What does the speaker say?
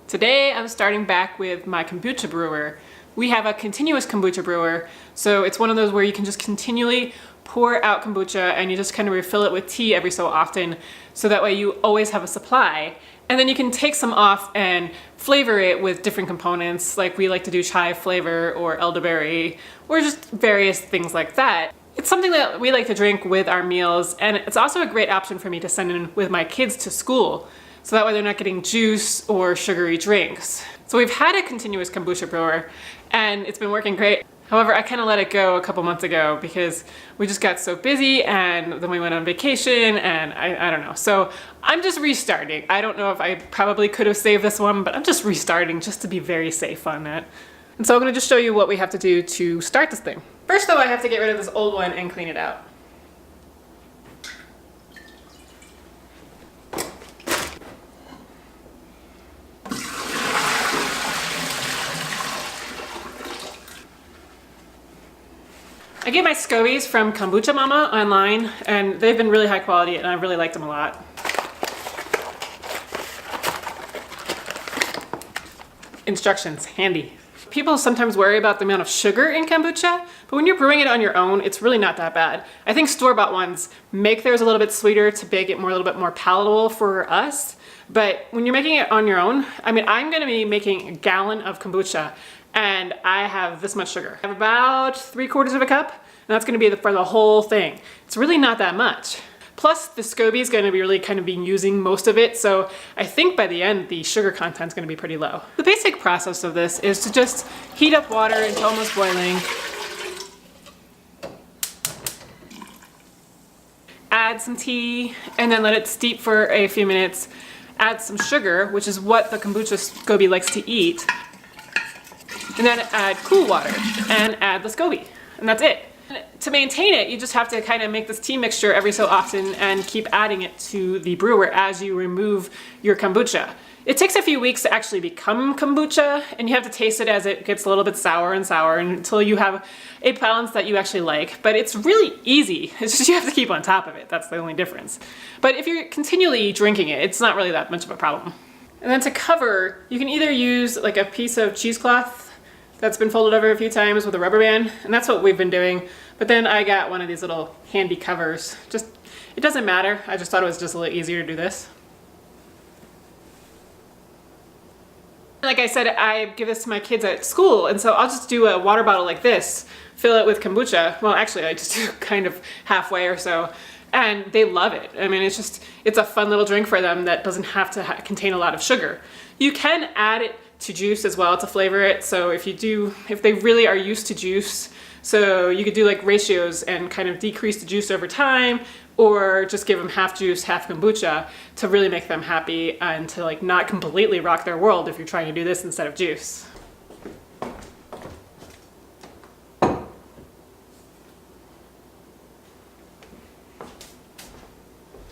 Today I'm starting back with my kombucha brewer. We have a continuous kombucha brewer, so it's one of those where you can just continually pour out kombucha and you just kind of refill it with tea every so often, so that way you always have a supply. And then you can take some off and flavor it with different components, like we like to do chai flavor or elderberry, or just various things like that. It's something that we like to drink with our meals, and it's also a great option for me to send in with my kids to school, so that way they're not getting juice or sugary drinks. So we've had a continuous kombucha brewer, and it's been working great. However, I kind of let it go a couple months ago because we just got so busy, and then we went on vacation, and I don't know. So I'm just restarting. I don't know if I probably could have saved this one, but I'm just restarting just to be very safe on that. And so I'm gonna just show you what we have to do to start this thing. First though, I have to get rid of this old one and clean it out. I get my scobies from Kombucha Mama online, and they've been really high quality, and I've really liked them a lot. Instructions, handy. People sometimes worry about the amount of sugar in kombucha, but when you're brewing it on your own, it's really not that bad. I think store-bought ones make theirs a little bit sweeter to make it a little bit more palatable for us, but when you're making it on your own, I mean, I'm gonna be making a gallon of kombucha, and I have this much sugar. I have about 3/4 of a cup, and that's gonna be for the whole thing. It's really not that much. Plus, the SCOBY is going to be really kind of using most of it, so I think by the end, the sugar content is going to be pretty low. The basic process of this is to just heat up water until almost boiling. Add some tea, and then let it steep for a few minutes. Add some sugar, which is what the kombucha SCOBY likes to eat. And then add cool water, and add the SCOBY, and that's it. To maintain it, you just have to kind of make this tea mixture every so often and keep adding it to the brewer as you remove your kombucha. It takes a few weeks to actually become kombucha, and you have to taste it as it gets a little bit sour and sour until you have a balance that you actually like. But it's really easy. It's just you have to keep on top of it. That's the only difference. But if you're continually drinking it, it's not really that much of a problem. And then to cover, you can either use like a piece of cheesecloth that's been folded over a few times with a rubber band, and that's what we've been doing. But then I got one of these little handy covers. It doesn't matter. I just thought it was just a little easier to do this. Like I said, I give this to my kids at school, and so I'll just do a water bottle like this, fill it with kombucha. Well, actually, I just do kind of halfway or so, and they love it. I mean, it's a fun little drink for them that doesn't have to contain a lot of sugar. You can add it to juice as well to flavor it. So if they really are used to juice, so you could do like ratios and kind of decrease the juice over time, or just give them half juice, half kombucha to really make them happy and to like not completely rock their world if you're trying to do this instead of juice.